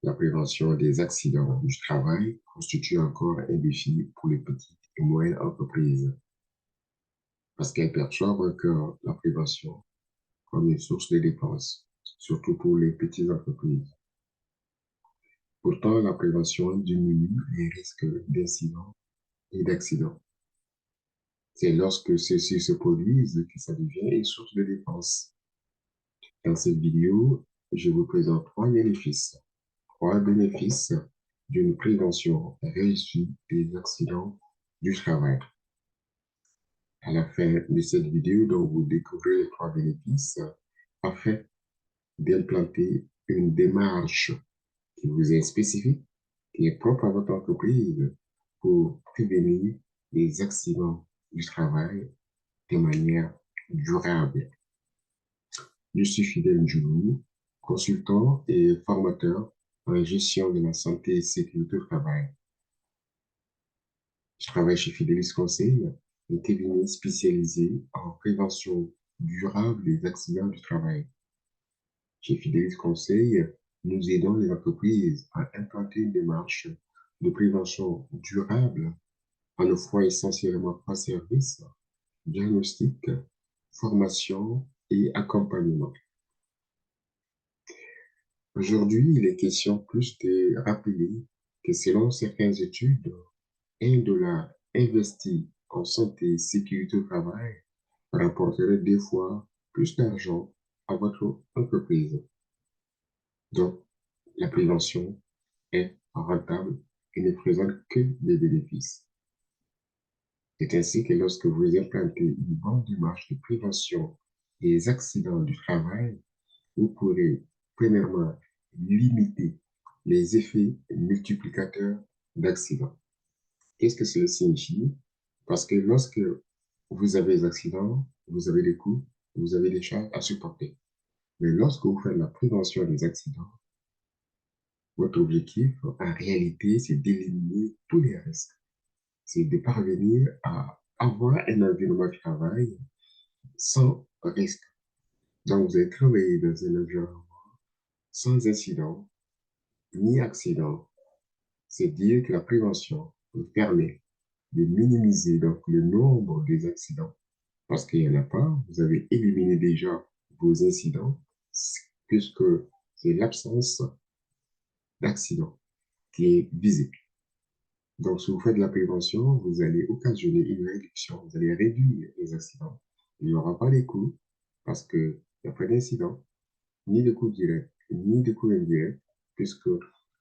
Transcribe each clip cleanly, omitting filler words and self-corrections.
La prévention des accidents du travail constitue encore un défi pour les petites et moyennes entreprises parce qu'elles perçoivent encore la prévention comme une source de dépenses, surtout pour les petites entreprises. Pourtant, la prévention diminue les risques d'incidents et d'accidents. C'est lorsque ceux-ci se produisent que ça devient une source de dépenses. Dans cette vidéo, je vous présente trois bénéfices d'une prévention réussie des accidents du travail. À la fin de cette vidéo, donc, vous découvrez les trois bénéfices afin d'implanter une démarche qui vous est spécifique, qui est propre à votre entreprise pour prévenir les accidents du travail de manière durable. Je suis Fidèle Djoulou, consultant et formateur en gestion de la santé et sécurité au travail. Je travaille chez Fidelis Conseil, un cabinet spécialisé en prévention durable des accidents du travail. Chez Fidelis Conseil, nous aidons les entreprises à implanter une démarche de prévention durable en offrant essentiellement trois services: diagnostic, formation et accompagnement. Aujourd'hui, il est question plus de rappeler que selon certaines études, un dollar investi en santé et sécurité au travail rapporterait 2 fois plus d'argent à votre entreprise. Donc, la prévention est rentable et ne présente que des bénéfices. C'est ainsi que lorsque vous implantez une bonne démarche de prévention des accidents du travail, vous pourrez premièrement limiter les effets multiplicateurs d'accidents. Qu'est-ce que cela signifie? Parce que lorsque vous avez des accidents, vous avez des coûts, vous avez des charges à supporter. Mais lorsque vous faites la prévention des accidents, votre objectif, en réalité, c'est d'éliminer tous les risques. C'est de parvenir à avoir un environnement de travail sans risque. Donc, vous allez travailler dans un environnement sans incident ni accident. C'est dire que la prévention vous permet de minimiser donc le nombre des accidents parce qu'il n'y en a pas. Vous avez éliminé déjà vos incidents puisque c'est l'absence d'accident qui est visible. Donc, si vous faites de la prévention, vous allez occasionner une réduction, vous allez réduire les accidents. Il n'y aura pas de coûts parce qu'il n'y a pas d'incident, ni de coûts directs, ni de coûts indirects, puisque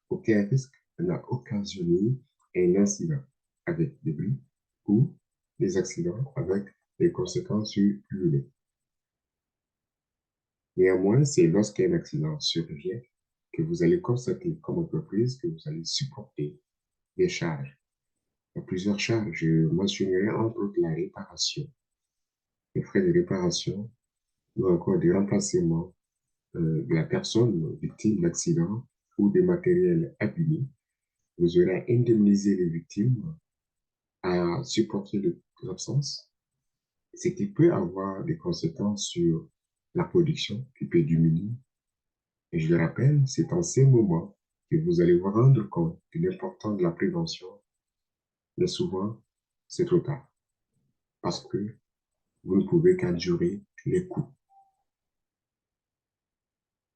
aucun risque n'a occasionné un incident avec des bruits ou des accidents avec des conséquences sur l'humain. Néanmoins, c'est lorsqu'un accident survient que vous allez constater comme entreprise que vous allez supporter des charges. Il y a plusieurs charges. Je mentionnerai entre autres la réparation, les frais de réparation ou encore des remplacements de la personne victime de l'accident ou des matériels abîmés. Vous aurez indemnisé les victimes à supporter les absences, ce qui peut avoir des conséquences sur la production, qui peut diminuer. Et je le rappelle, c'est en ces moments que vous allez vous rendre compte de l'importance de la prévention, mais souvent, c'est trop tard, parce que vous ne pouvez qu'endurer les coûts.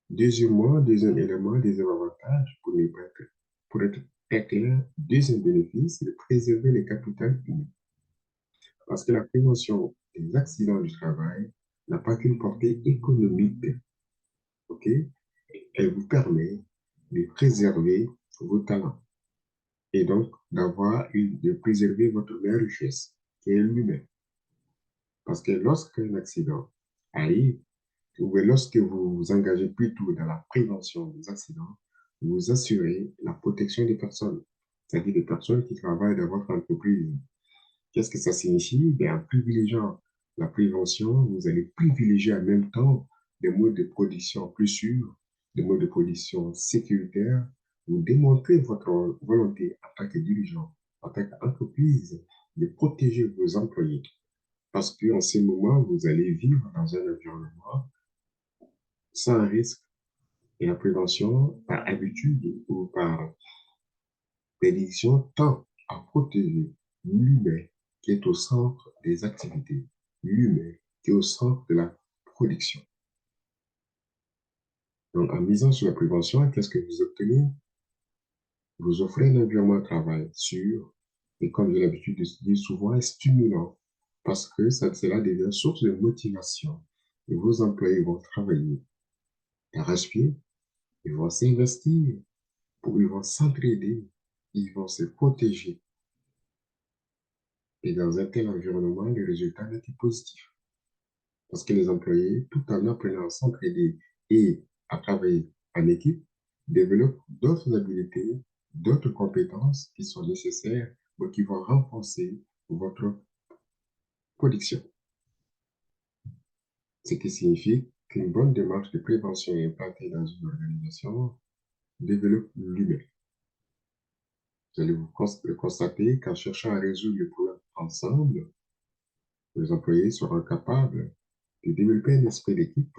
Deuxième élément, deuxième avantage, pour être très clair, deuxième bénéfice, c'est de préserver les capitales humains. Parce que la prévention des accidents du travail n'a pas qu'une portée économique, ok? Elle vous permet de préserver vos talents et donc de préserver votre meilleure richesse, qui est l'humain. Parce que lorsqu'un accident arrive, ou lorsque vous vous engagez plutôt dans la prévention des accidents, vous assurez la protection des personnes, c'est-à-dire des personnes qui travaillent dans votre entreprise. Qu'est-ce que ça signifie? Bien, en privilégiant la prévention, vous allez privilégier en même temps des modes de production plus sûrs, des modes de production sécuritaires. Vous démontrez votre volonté en tant que dirigeant, en tant qu'entreprise, de protéger vos employés. Parce qu'en ce moment, vous allez vivre dans un environnement sans risque Et la prévention, par habitude ou par prédiction, tend à protéger l'humain qui est au centre des activités, l'humain qui est au centre de la production. Donc, en misant sur la prévention, qu'est-ce que vous obtenez? Vous offrez un environnement de travail sûr et, comme j'ai l'habitude de dire souvent, stimulant parce que cela devient source de motivation. Et vos employés vont travailler d'arrache-pied, ils vont s'investir, ils vont s'entraider, ils vont se protéger. Et dans un tel environnement, le résultat n'est que positif. Parce que les employés, tout en apprenant à s'entraider et à travailler en équipe, développent d'autres habiletés, d'autres compétences qui sont nécessaires ou qui vont renforcer votre production. Ce qui signifie qu'une bonne démarche de prévention implantée dans une organisation développe l'humain. Vous allez vous constater qu'en cherchant à résoudre les problèmes ensemble, les employés seront capables de développer un esprit d'équipe,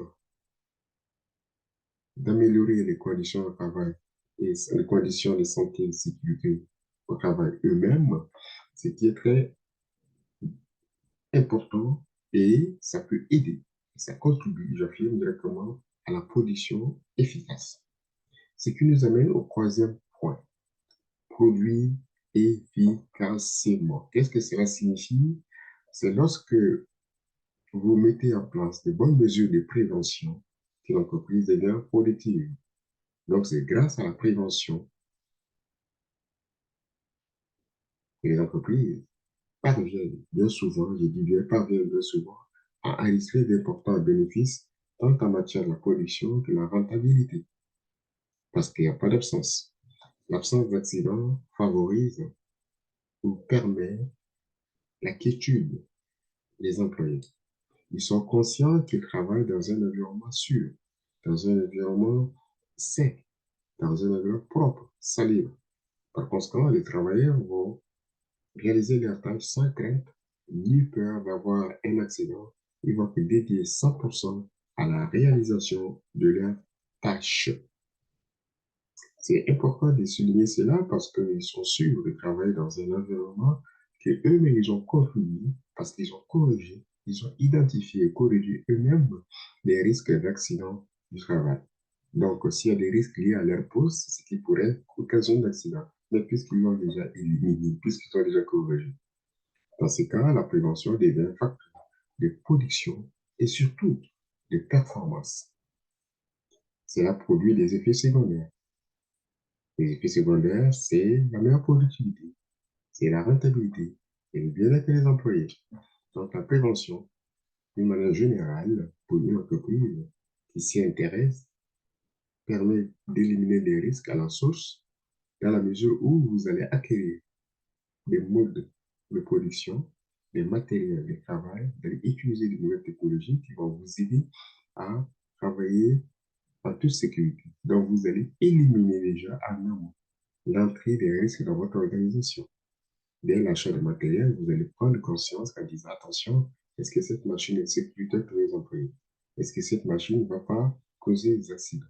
d'améliorer les conditions de travail et les conditions de santé et de sécurité au travail eux-mêmes, ce qui est très important et ça peut aider. Ça contribue, j'affirme directement, à la production efficace. Ce qui nous amène au troisième point. Produire efficacement. Qu'est-ce que cela signifie? C'est lorsque vous mettez en place de bonnes mesures de prévention que l'entreprise devient productive. Donc, c'est grâce à la prévention que les entreprises parviennent bien souvent, je dis bien parviennent bien souvent, à enregistrer d'importants bénéfices tant en matière de la production que de la rentabilité. Parce qu'il n'y a pas d'absence. L'absence d'accident favorise ou permet la quiétude des employés. Ils sont conscients qu'ils travaillent dans un environnement sûr, dans un environnement sain, dans un environnement propre, salive. Par conséquent, les travailleurs vont réaliser leurs tâches sans crainte ni peur d'avoir un accident. Ils vont se dédier 100% à la réalisation de leurs tâches. C'est important de souligner cela parce qu'ils sont sûrs de travailler dans un environnement que eux-mêmes ils ont construit parce qu'ils ont corrigé, ils ont identifié et corrigé eux-mêmes les risques d'accident du travail. Donc, s'il y a des risques liés à leur poste, ce qui pourrait occasionner d'accident, mais puisqu'ils l'ont déjà éliminé, puisqu'ils ont déjà corrigé. Dans ce cas, la prévention devient un facteur de production et surtout de performance. Cela produit des effets secondaires. Les effets secondaires, c'est la meilleure productivité, c'est la rentabilité et le bien-être des employés. Donc, la prévention, d'une manière générale, pour une entreprise qui s'y intéresse, permet d'éliminer les risques à la source dans la mesure où vous allez acquérir des modes de production, des matériels de travail, vous allez utiliser de nouvelles technologies qui vont vous aider à travailler en toute sécurité. Donc, vous allez éliminer déjà en amont l'entrée des risques dans votre organisation. Dès l'achat de matériel, vous allez prendre conscience en disant attention, est-ce que cette machine est sécuritaire pour les employés? Est-ce que cette machine ne va pas causer des accidents?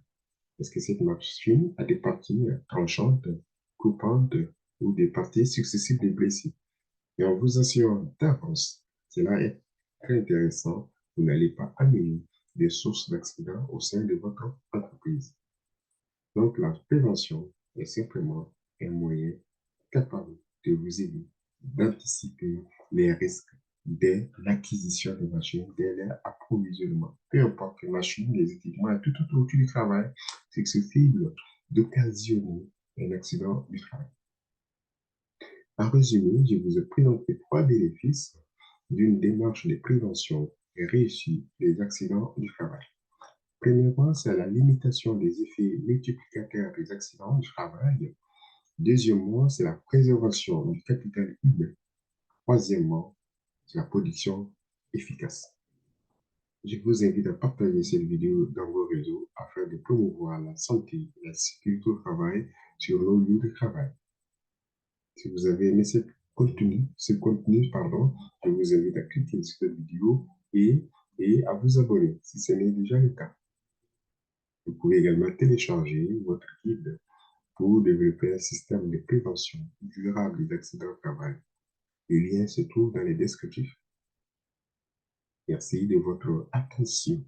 Est-ce que cette machine a des parties tranchantes, coupantes ou des parties successives de blessés? Et en vous assurant d'avance, cela est très intéressant, vous n'allez pas amener des sources d'accidents au sein de votre entreprise. Donc, la prévention est simplement un moyen capable de vous aider d'anticiper les risques dès l'acquisition de machines, dès leur approvisionnement. Peu importe les machines, les équipements et tout autour du travail, c'est susceptible d'occasionner un accident du travail. En résumé, je vous ai présenté trois bénéfices d'une démarche de prévention réussie des accidents du travail. Premièrement, c'est la limitation des effets multiplicateurs des accidents du travail. Deuxièmement, c'est la préservation du capital humain. Troisièmement, c'est la production efficace. Je vous invite à partager cette vidéo dans vos réseaux afin de promouvoir la santé et la sécurité au travail sur nos lieux de travail. Si vous avez aimé ce contenu, je vous invite à cliquer sur cette vidéo et à vous abonner si ce n'est déjà le cas. Vous pouvez également télécharger votre guide pour développer un système de prévention durable des accidents de travail. Le lien se trouve dans les descriptifs. Merci de votre attention.